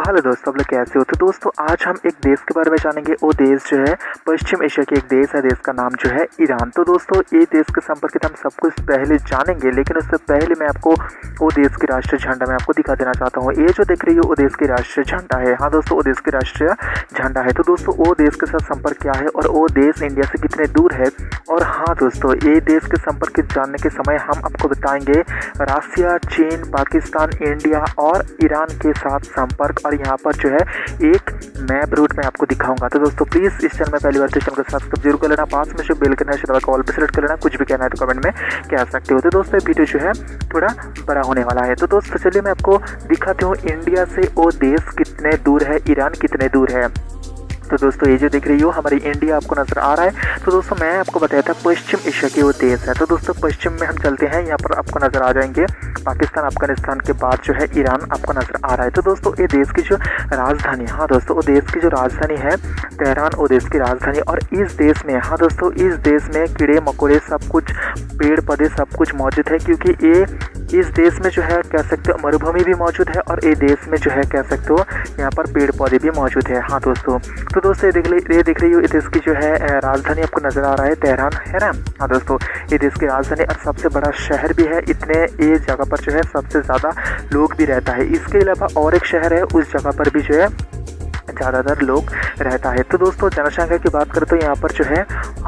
Hello दोस्तों, आप लोग कैसे हो। तो दोस्तों आज हम एक देश के बारे में जानेंगे। वो देश जो है पश्चिम एशिया की एक देश है। देश का नाम जो है ईरान। तो दोस्तों ये देश के संपर्कित हम सब कुछ पहले जानेंगे, लेकिन उससे पहले मैं आपको वो देश की राष्ट्रीय झंडा मैं आपको दिखा देना चाहता हूँ। ये जो देख रही हो वो देश की राष्ट्रीय झंडा है। हाँ दोस्तों, वो देश की राष्ट्रीय झंडा है। तो दोस्तों वो देश के साथ संपर्क क्या है और वो देश इंडिया से कितने दूर है। और हाँ दोस्तों, ये देश के संपर्क जानने के समय हम आपको बताएंगे रसिया, चीन, पाकिस्तान, इंडिया और ईरान के साथ संपर्क। और यहाँ पर जो है एक मैप रूट में आपको दिखाऊंगा। तो दोस्तों प्लीज़ इस चैनल में पहली बार तो चैनल को सब्सक्राइब जरूर कर लेना। पास में जो बेल करना है दबा कॉल पे सेलेक्ट कर लेना। कुछ भी कहना है तो कमेंट में कह सकते हो। तो दोस्तों वीडियो जो है थोड़ा बड़ा होने वाला है। तो दोस्तों चलिए मैं आपको दिखाती हूँ इंडिया से वो देश कितने दूर है, ईरान कितने दूर है। तो दोस्तों ये जो देख रही हो हमारी इंडिया आपको नज़र आ रहा है। तो दोस्तों मैं आपको बताया था पश्चिम एशिया की वो देश है। तो दोस्तों पश्चिम में हम चलते हैं, यहाँ पर आपको नज़र आ जाएंगे पाकिस्तान, अफगानिस्तान के बाद जो है ईरान आपको नज़र आ रहा है। तो दोस्तों ये देश की जो राजधानी, हाँ दोस्तों वो देश की जो राजधानी है तेहरान, वो देश की राजधानी। और इस देश में, हाँ दोस्तों इस देश में कीड़े मकोड़े सब कुछ, पेड़ पौधे सब कुछ मौजूद है, क्योंकि ये इस देश में जो है कह सकते हो मरुभूमि भी मौजूद है और ये देश में जो है कह सकते हो यहाँ पर पेड़ पौधे भी मौजूद है। हाँ दोस्तों, तो दोस्तों ये देख रही हो ये देश की जो है राजधानी आपको नज़र आ रहा है तेहरान, है ना। हाँ दोस्तों ये देश की राजधानी और सबसे बड़ा शहर भी है। इतने ये जगह पर जो है सबसे ज़्यादा लोग भी रहता है। इसके अलावा और एक शहर है, उस जगह पर भी जो है ज़्यादातर लोग रहता है। तो दोस्तों जनसंख्या की बात करें तो यहाँ पर जो है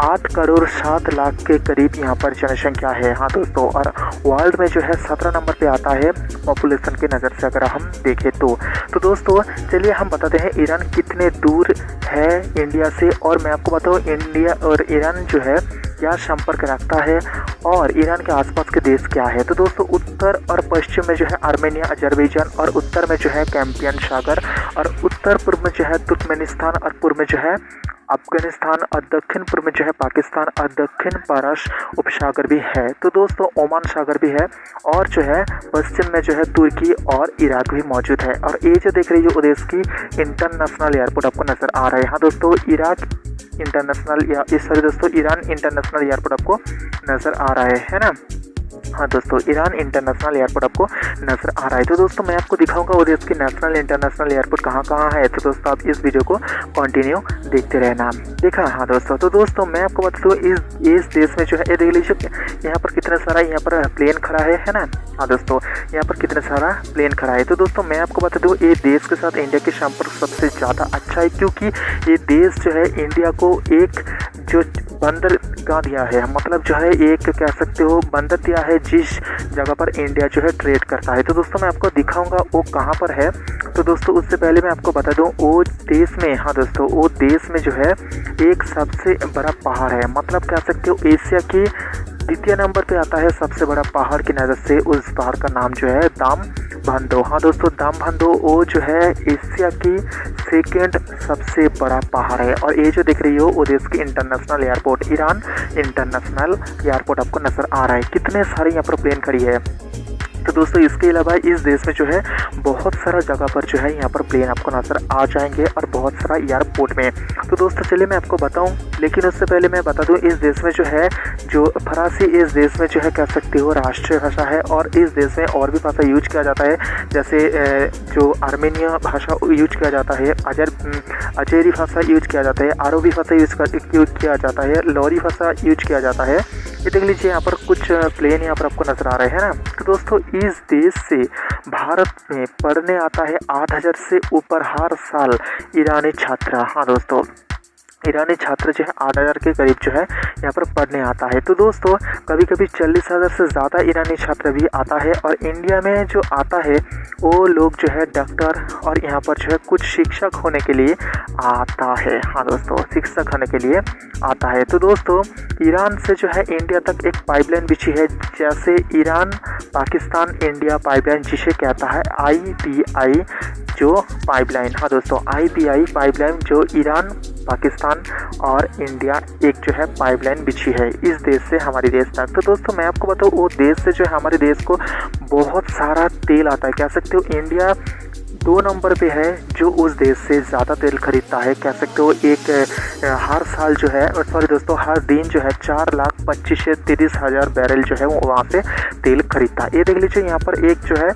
8 करोड़ 7 लाख के करीब यहाँ पर जनसंख्या है। हाँ दोस्तों, और वर्ल्ड में जो है 17 नंबर पे आता है पॉपुलेशन की नज़र से अगर हम देखें तो दोस्तों चलिए हम बताते हैं ईरान कितने दूर है इंडिया से। और मैं आपको बताऊँ इंडिया और ईरान जो है क्या संपर्क रखता है और ईरान के आसपास के देश क्या है। तो दोस्तों उत्तर और पश्चिम में जो है आर्मेनिया, अजरबैजान, और उत्तर में जो है कैम्पियन सागर, और उत्तर पूर्व में जो है तुर्कमेनिस्तान, और पूर्व में जो है अफगानिस्तान, और दक्षिण पूर्व में जो है पाकिस्तान, और दक्षिण पारस उपसागर भी है। तो दोस्तों ओमान सागर भी है, और जो है पश्चिम में जो है तुर्की और इराक भी मौजूद है। और ये जो देख रही है वो देश की इंटरनेशनल एयरपोर्ट आपको नज़र आ रहा है। हाँ दोस्तों इराक इंटरनेशनल या सॉरी दोस्तों ईरान इंटरनेशनल एयरपोर्ट आपको नज़र आ रहा है ना। हाँ दोस्तों ईरान इंटरनेशनल एयरपोर्ट आपको नज़र आ रहा है। तो दोस्तों मैं आपको दिखाऊंगा वो देश की नेशनल इंटरनेशनल एयरपोर्ट कहाँ कहाँ है। तो दोस्तों आप इस वीडियो को कंटिन्यू देखते रहना। देखा, हाँ दोस्तों। तो दोस्तों मैं आपको बता दूँ इस देश में जो है ये देख लीजिए यहाँ पर कितना सारा यहाँ पर प्लेन खड़ा है ना। हाँ दोस्तों यहाँ पर कितना सारा प्लेन खड़ा है। तो दोस्तों मैं आपको बता दूँ ये देश के साथ इंडिया के संपर्क सबसे ज़्यादा अच्छा है, क्योंकि ये देश जो है इंडिया को एक जो बंदरगाह दिया है, मतलब जो है एक कह सकते हो बंदर दिया है जिस जगह पर इंडिया जो है ट्रेड करता है। तो दोस्तों मैं आपको दिखाऊंगा वो कहाँ पर है। तो दोस्तों उससे पहले मैं आपको बता दूं वो देश में, हाँ दोस्तों वो देश में जो है एक सबसे बड़ा पहाड़ है, मतलब कह सकते हो एशिया की द्वितीय नंबर पे आता है सबसे बड़ा पहाड़ की नज़र से। उस पहाड़ का नाम जो है दाम बंधो। हाँ दोस्तों दाम बंधो वो जो है एशिया की सेकेंड सबसे बड़ा पहाड़ है। और ये जो देख रही हो वो देश की international airport Iran international airport आपको नज़र आ रहा है। कितने सारे यहाँ पर प्लेन खड़ी है। तो दोस्तों इसके अलावा इस देश में जो है बहुत सारा जगह पर जो है यहाँ पर प्लेन आपको नज़र आ जाएंगे और बहुत सारा एयरपोर्ट में। तो दोस्तों चलिए मैं आपको बताऊं, लेकिन उससे पहले मैं बता दूं इस देश में जो है जो फरासी इस देश में जो है कह सकते हो राष्ट्रीय भाषा है। और इस देश में और भी भाषा यूज किया जाता है, जैसे जो आर्मेनिया भाषा यूज किया जाता है, अजेरी भाषा यूज किया जाता है, अरबी भाषा यूज किया जाता है, लॉरी भाषा यूज किया जाता है। ये देख लीजिए यहाँ पर कुछ प्लेन यहाँ पर आपको नज़र आ रहे हैं ना। तो दोस्तों इस देश से भारत में पढ़ने आता है 8,000 से ऊपर हर साल ईरानी छात्र। हाँ दोस्तों ईरानी छात्र जो है 8,000 के करीब जो है यहाँ पर पढ़ने आता है। तो दोस्तों कभी कभी 40,000 से ज़्यादा ईरानी छात्र भी आता है। और इंडिया में जो आता है वो लोग जो है डॉक्टर और यहाँ पर जो है कुछ शिक्षक होने के लिए आता है। हाँ दोस्तों शिक्षक होने के लिए आता है। तो दोस्तों ईरान से जो है इंडिया तक एक पाइपलाइन बिछी है, जैसे ईरान पाकिस्तान इंडिया पाइपलाइन, जिसे कहता है IPI जो पाइपलाइन। हाँ दोस्तों IPI पाइपलाइन जो ईरान पाकिस्तान और इंडिया एक जो है पाइपलाइन बिछी है इस देश से हमारे देश तक। तो दोस्तों मैं आपको बताऊँ वो देश से जो है हमारे देश को बहुत सारा तेल आता है। कह सकते हो इंडिया 2 नंबर पे है जो उस देश से ज़्यादा तेल खरीदता है। कह सकते हो एक हर साल जो है सॉरी दोस्तों हर दिन जो है 4,25,000 से 30,000 बैरल जो है वो वहाँ से तेल खरीदता है। ये देख लीजिए यहाँ पर एक जो है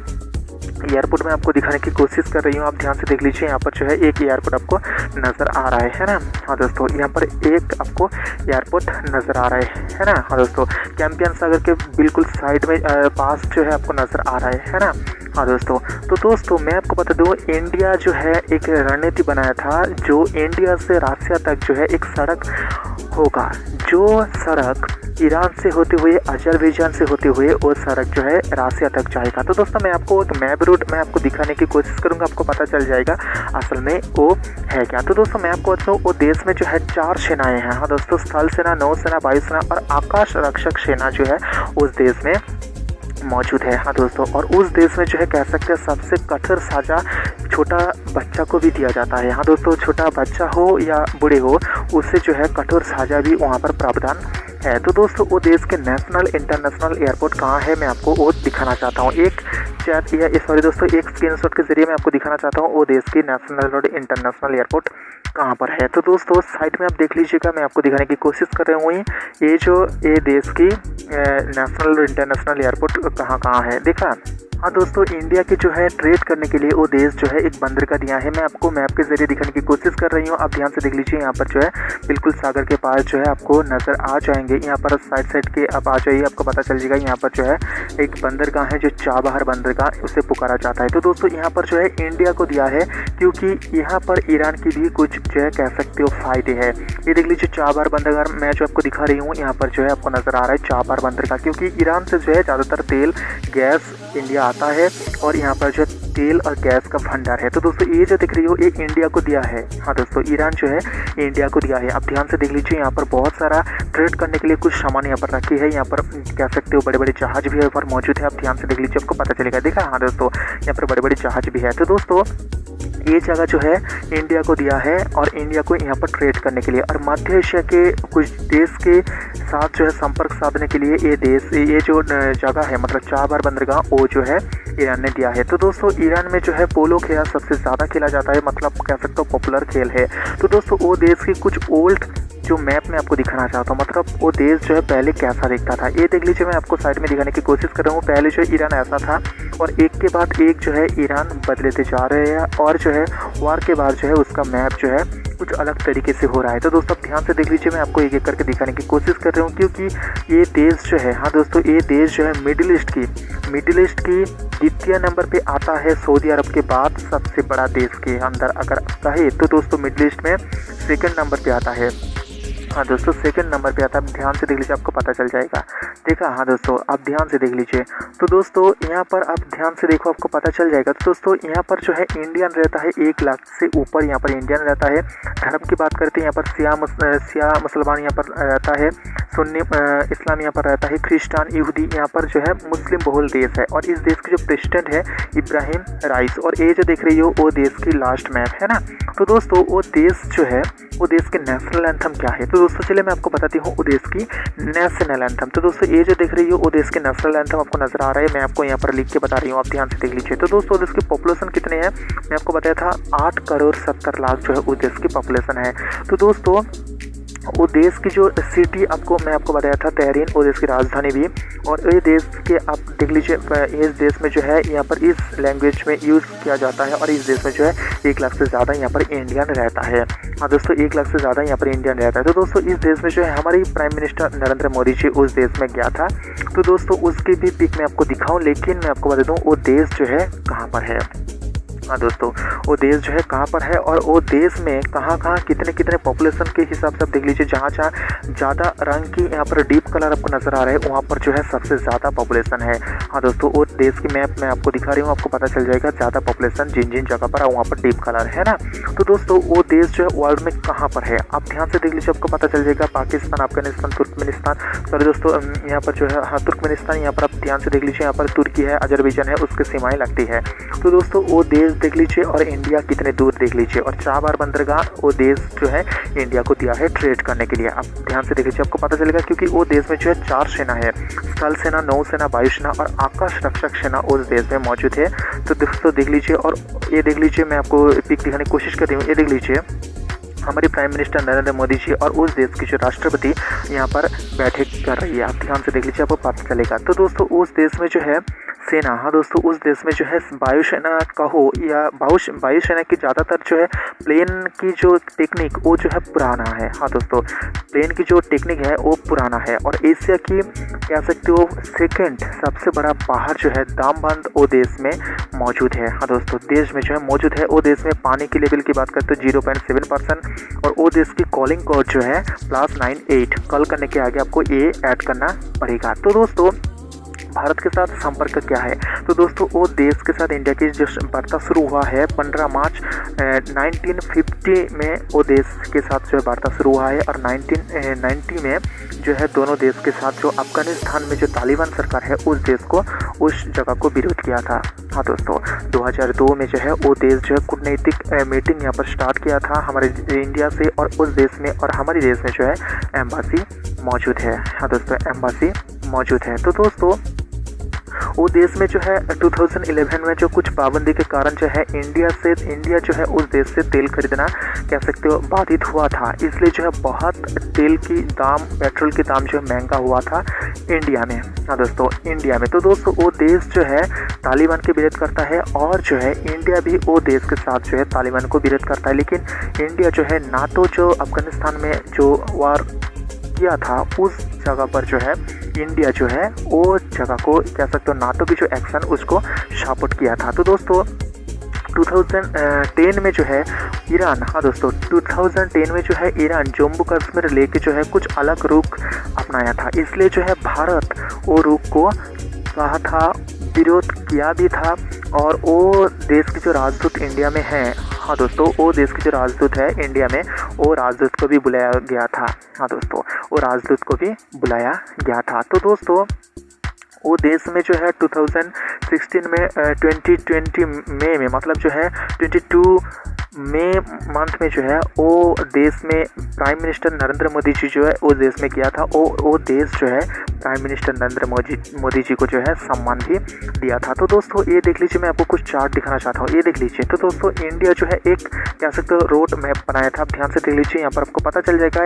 एयरपोर्ट में आपको दिखाने की कोशिश कर रही हूँ। आप ध्यान से देख लीजिए, यहाँ पर जो है एक एयरपोर्ट आपको नज़र आ रहा है ना। हाँ दोस्तों, यहाँ पर एक आपको एयरपोर्ट नज़र आ रहा है ना। हाँ दोस्तों, कैंपियन सागर के बिल्कुल साइड में पास जो है आपको नज़र आ रहा है ना। हाँ दोस्तों, तो दोस्तों मैं आपको बता दूँ, इंडिया जो है एक रणनीति बनाया था, जो इंडिया से रसिया तक जो है एक सड़क होगा, जो सड़क ईरान से होते हुए अजरबैजान से होते हुए वो सड़क जो है रसिया तक जाएगा। तो दोस्तों मैं आपको एक मैप रूट मैं आपको दिखाने की कोशिश करूंगा, आपको पता चल जाएगा असल में वो है क्या। तो दोस्तों मैं आपको बताऊँ, वो देश में जो है 4 सेनाएं हैं। हाँ दोस्तों, स्थल सेना, नौसेना, वायुसेना और आकाश रक्षक सेना जो है उस देश में मौजूद है। हाँ दोस्तों, और उस देश में जो है कह सकते हैं सबसे कठोर सजा छोटा बच्चा को भी दिया जाता है। हाँ दोस्तों, छोटा बच्चा हो या बूढ़े हो, उससे जो है कठोर सजा भी वहाँ पर प्रावधान है। तो दोस्तों वो देश के नेशनल इंटरनेशनल एयरपोर्ट कहाँ है, मैं आपको वो दिखाना चाहता हूँ। एक चैट या सॉरी दोस्तों, एक स्क्रीनशॉट के जरिए मैं आपको दिखाना चाहता हूँ वो देश की नेशनल और इंटरनेशनल एयरपोर्ट कहाँ पर है। तो दोस्तों साइड में आप देख लीजिएगा, मैं आपको दिखाने की कोशिश कर रहा हूँ ये देश की नेशनल और इंटरनेशनल एयरपोर्ट कहाँ है, देखा। हाँ दोस्तों, इंडिया के जो है ट्रेड करने के लिए वो देश जो है एक बंदरगाह दिया है। मैं आपको मैप के जरिए दिखाने की कोशिश कर रही हूँ। आप ध्यान से देख लीजिए, यहाँ पर जो है बिल्कुल सागर के पास जो है आपको नज़र आ जाएंगे। यहाँ पर साइड के आप आ जाइए, आपको पता चल जाएगा। यहाँ पर जो है एक बंदरगाह है जो चाबहार बंदरगाह उसे पुकारा जाता है। तो दोस्तों यहाँ पर जो है इंडिया को दिया है, क्योंकि यहाँ पर ईरान की भी कुछ जो है कह सकते हो फायदे है। ये देख लीजिए चाबहार बंदरगाह मैं जो आपको दिखा रही हूँ, यहाँ पर जो है आपको नज़र आ रहा है चाबहार बंदरगाह, क्योंकि ईरान से जो है ज़्यादातर तेल गैस इंडिया आता है और यहाँ पर जो तेल और गैस का भंडार है। तो दोस्तों ये जो दिख रही हो ये इंडिया को दिया है। हाँ दोस्तों, ईरान जो है इंडिया को दिया है। आप ध्यान से देख लीजिए, यहाँ पर बहुत सारा ट्रेड करने के लिए कुछ सामान यहाँ पर रखी है। यहाँ पर कह सकते हो बड़े बड़े जहाज भी यहाँ पर मौजूद है। आप ध्यान से देख लीजिए, आपको पता चलेगा, देखा। हाँ दोस्तों, यहाँ पर बड़े बड़े जहाज भी है। तो दोस्तों ये जगह जो है इंडिया को दिया है और इंडिया को यहाँ पर ट्रेड करने के लिए और मध्य एशिया के कुछ देश के साथ जो है संपर्क साधने के लिए ये जो जगह है, मतलब चाबहार बंदरगाह, वो जो है ईरान ने दिया है। तो दोस्तों ईरान में जो है पोलो खेल सबसे ज़्यादा खेला जाता है, मतलब कह सकते हो पॉपुलर खेल है। तो दोस्तों वो देश की कुछ ओल्ड जो मैप में आपको दिखाना चाहता हूँ, मतलब वो देश जो है पहले कैसा दिखता था। ये देख लीजिए, मैं आपको साइड में दिखाने की कोशिश कर रहा हूँ। पहले जो ईरान ऐसा था और एक के बाद एक जो है ईरान बदलते जा रहे हैं और जो है वार के बाद जो है उसका मैप जो है कुछ अलग तरीके से हो रहा है। तो दोस्तों आप ध्यान से देख लीजिए, मैं आपको एक एक करके दिखाने की कोशिश कर रहा हूँ, क्योंकि ये देश जो है, हाँ दोस्तों, ये देश जो है मिडिल ईस्ट की द्वितीय नंबर पे आता है। सऊदी अरब के बाद सबसे बड़ा देश के अंदर अगर कहे तो दोस्तों मिडिल ईस्ट में सेकंड नंबर पे आता है। हाँ दोस्तों, सेकंड नंबर पे आता है। आप ध्यान से देख लीजिए, आपको पता चल जाएगा, देखा। हाँ दोस्तों, आप ध्यान से देख लीजिए। तो दोस्तों यहाँ पर आप ध्यान से देखो, आपको पता चल जाएगा। तो दोस्तों यहाँ पर जो है इंडियन रहता है 1 लाख से ऊपर, यहाँ पर इंडियन रहता है। धर्म की बात करते हैं, यहाँ पर सिया मुसलमान यहाँ पर रहता है, सुन्नी इस्लाम यहाँ पर रहता है, क्रिस्टान यहूदी यहाँ पर जो है मुस्लिम बहुल देश है। और इस देश के जो प्रेसिडेंट है इब्राहिम राइस, और ये जो देख रही हो वो देश की लास्ट मैप है ना। तो दोस्तों वो देश जो है वो देश के नेशनल एंथम क्या है, तो दोस्तों चलिए मैं आपको बताती हूँ वो देश की नेशनल एंथम। तो दोस्तों ये जो देख रही हो वो देश के नेशनल एंथम आपको नजर आ रहा है, मैं आपको यहाँ पर लिख के बता रही हूँ, आप ध्यान से देख लीजिए। तो दोस्तों देश की पॉपुलेशन कितने हैं, मैं आपको बताया था 8 करोड़ 70 लाख जो है उस देश की पॉपुलेशन है। तो दोस्तों वो देश की जो सिटी मैं आपको बताया था तेहरीन, वो देश की राजधानी भी। और ये देश के आप देख लीजिए, इस देश में जो है यहाँ पर इस लैंग्वेज में यूज़ किया जाता है। और इस देश में जो है 1 लाख से ज़्यादा यहाँ पर इंडियन रहता है। हाँ दोस्तों, 1 लाख से ज़्यादा यहाँ पर इंडियन रहता है। तो दोस्तों इस देश में जो है हमारे प्राइम मिनिस्टर नरेंद्र मोदी जी उस देश में गया था। तो दोस्तों उसकी भी पिक मैं आपको दिखाऊँ, लेकिन मैं आपको बता दूँ वो देश जो है कहाँ पर है। हाँ दोस्तों, वो देश जो है कहाँ पर है और वो देश में कहाँ कितने पॉपुलेशन के हिसाब से आप देख लीजिए। जहाँ ज़्यादा रंग की यहाँ पर डीप कलर आपको नज़र आ रहा है, वहाँ पर जो है सबसे ज़्यादा पॉपुलेशन है। हाँ दोस्तों, वो देश की मैप मैं आपको दिखा रही हूँ, आपको पता चल जाएगा ज़्यादा पॉपुलेशन जिन जगह पर है वहाँ पर डीप कलर है ना। तो दोस्तों वो देश जो है वर्ल्ड में कहाँ पर है, आप ध्यान से देख लीजिए, आपको पता चल जाएगा। पाकिस्तान, अफगानिस्तान, तुर्कमेनिस्तान, सॉरी दोस्तों यहाँ पर जो है हाँ तुर्कमेनिस्तान, यहाँ पर आप ध्यान से देख लीजिए, यहाँ पर तुर्की है, अजरबैजान है, उसके सीमाएँ लगती है। तो दोस्तों वो देश देख लीजिए और इंडिया कितने दूर देख लीजिए। और चाबहार बंदरगाह वो देश जो है इंडिया को दिया है ट्रेड करने के लिए, आप ध्यान से देख लीजिए, आपको पता चलेगा। क्योंकि वो देश में जो है 4 सेना है, स्थल सेना, नौसेना, वायुसेना और आकाश रक्षक सेना उस देश में मौजूद है। तो दोस्तों देख लीजिए, और ये देख लीजिए, मैं आपको पिक दिखाने की कोशिश कर रही हूँ, ये देख लीजिए, हमारे प्राइम मिनिस्टर नरेंद्र मोदी जी और उस देश की जो राष्ट्रपति यहाँ पर बैठक कर रही है। आप ध्यान से देख लीजिए, आपको पता चलेगा। तो दोस्तों उस देश में जो है सेना, हाँ दोस्तों उस देश में जो है वायुसेना कहो या वायुसेना की ज़्यादातर जो है प्लेन की जो टेक्निक वो जो है पुराना है। हाँ दोस्तों प्लेन की जो टेक्निक है वो पुराना है। और एशिया की कह सकते हो सेकंड सबसे बड़ा पहाड़ जो है दामबंद वो देश में मौजूद है। हाँ दोस्तों देश में जो है मौजूद है। वो देश में पानी की लेवल की बात करते हो 0.7% और वो देश की कॉलिंग कोड जो है +98। कॉल करने के आगे आपको ये ऐड करना पड़ेगा। तो दोस्तों भारत के साथ संपर्क क्या है? तो दोस्तों वो देश के साथ इंडिया की जो वार्ता शुरू हुआ है 15 मार्च 1950 में वो देश के साथ जो है वार्ता शुरू हुआ है। और 1990 में जो है दोनों देश के साथ जो अफगानिस्तान में जो तालिबान सरकार है उस देश को उस जगह को विरोध किया था। हाँ दोस्तों 2002 में जो है वो देश जो है कूटनीतिक मीटिंग यहाँ पर स्टार्ट किया था हमारे इंडिया से और उस देश में, और हमारे देश में जो है एम्बासी मौजूद है। हाँ दोस्तों एम्बासी मौजूद है। तो दोस्तों वो देश में जो है 2011 में जो कुछ पाबंदी के कारण जो है इंडिया जो है उस देश से तेल खरीदना कह सकते हो बाधित हुआ था। इसलिए जो है बहुत तेल की दाम, पेट्रोल की दाम जो है महंगा हुआ था इंडिया में। हाँ दोस्तों इंडिया में। तो दोस्तों वो देश जो है तालिबान के विरोध करता है और जो है इंडिया भी वो देश के साथ जो है तालिबान को विरोध करता है। लेकिन इंडिया जो है नाटो जो अफगानिस्तान में जो वार किया था उस जगह पर जो है इंडिया जो है वो जगह को कह सकते हो नाटो की जो एक्शन उसको सपोर्ट किया था। तो दोस्तों 2010 में जो है ईरान, हाँ दोस्तों 2010 में जो है ईरान जम्मू कश्मीर लेके जो है कुछ अलग रुख अपनाया था। इसलिए जो है भारत वो रुख को कहा था, विरोध किया भी था। और वो देश के जो राजदूत इंडिया में हैं, हाँ दोस्तों वो देश के जो राजदूत है इंडिया में वो राजदूत को भी बुलाया गया था। हाँ दोस्तों वो राजदूत को भी बुलाया गया था। तो दोस्तों वो देश में जो है 2016 में 2020 मई में मतलब जो है 22 मई मंथ में जो है वो देश में प्राइम मिनिस्टर नरेंद्र मोदी जी जो है वो देश में किया था। वो देश जो है प्राइम मिनिस्टर नरेंद्र मोदी जी को जो है सम्मान भी दिया था। तो दोस्तों ये देख लीजिए, मैं आपको कुछ चार्ट दिखाना चाहता हूँ, ये देख लीजिए। तो दोस्तों इंडिया जो है एक कह सकते हो रोड मैप बनाया था। आप ध्यान से देख लीजिए, यहाँ पर आपको पता चल जाएगा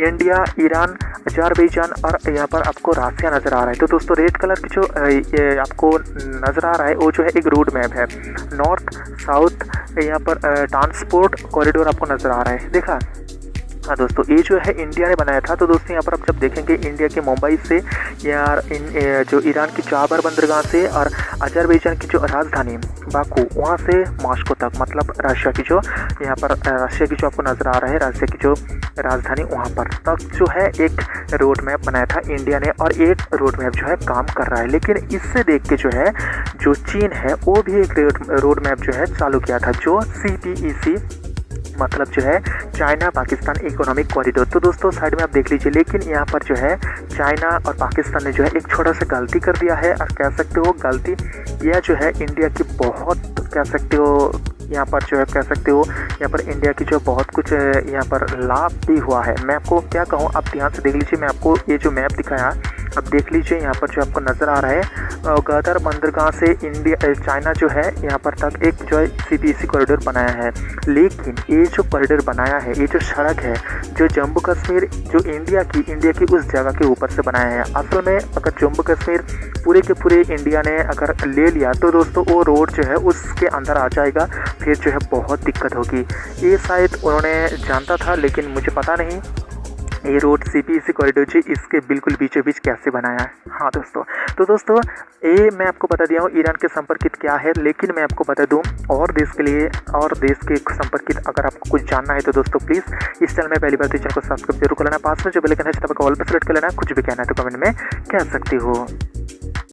इंडिया, ईरान, अजरबैजान और यहाँ पर आपको रसिया नज़र आ रहा है। तो दोस्तों रेड कलर की जो ये आपको नज़र आ रहा है वो जो है एक रोड मैप है। नॉर्थ साउथ यहाँ पर ट्रांसपोर्ट कॉरिडोर आपको नज़र आ रहा है, देखा। हाँ दोस्तों ये जो है इंडिया ने बनाया था। तो दोस्तों यहाँ पर आप जब देखेंगे इंडिया के मुंबई से या जो ईरान की चाबर बंदरगाह से और अजरबैजान की जो राजधानी बाकू वहाँ से मॉस्को तक, मतलब रशिया की जो यहाँ पर रशिया की जो आपको नज़र आ रहा है रशिया की जो राजधानी वहाँ पर तक जो है एक रोड मैप बनाया था इंडिया ने। और एक रोड मैप जो है काम कर रहा है। लेकिन इससे देख के जो है जो चीन है वो भी एक रोड मैप जो है चालू किया था, जो CPEC मतलब जो है चाइना पाकिस्तान इकोनॉमिक कॉरिडोर। तो दोस्तों साइड में आप देख लीजिए, लेकिन यहाँ पर जो है चाइना और पाकिस्तान ने जो है एक छोटा सा गलती कर दिया है। और कह सकते हो गलती यह जो है इंडिया की बहुत कह सकते हो यहाँ पर जो है कह सकते हो यहाँ पर इंडिया की जो बहुत कुछ यहाँ पर लाभ भी हुआ है। मैं आपको क्या कहूँ, आप ध्यान से देख लीजिए। मैं आपको ये जो मैप दिखाया अब देख लीजिए, यहाँ पर जो आपको नज़र आ रहा है गदर बंदरगाह से इंडिया चाइना जो है यहाँ पर तक एक जो है CPEC कॉरिडोर बनाया है। लेकिन ये जो कॉरिडोर बनाया है, ये जो सड़क है जो जम्मू कश्मीर जो इंडिया की उस जगह के ऊपर से बनाया है। असल में अगर जम्मू कश्मीर पूरे के पूरे इंडिया ने अगर ले लिया तो दोस्तों वो रोड जो है उसके अंदर आ जाएगा, फिर जो है बहुत दिक्कत होगी। ये शायद उन्होंने जानता था, लेकिन मुझे पता नहीं ये रोड CPEC कॉरिडोर जी इसके बिल्कुल बीचों बीच कैसे बनाया है। हाँ दोस्तों, तो दोस्तों ये मैं आपको बता दिया हूँ ईरान के संपर्कित क्या है। लेकिन मैं आपको बता दूँ और देश के लिए और देश के संपर्कित अगर आपको कुछ जानना है तो दोस्तों प्लीज़ इस चैनल में पहली बार चैनल को सब्सक्राइब जरूर कर लेना। पास में जो बेल आइकन है तब ऑल पर सेलेक्ट कर लेना। कुछ भी कहना है तो कमेंट में कह सकते हो।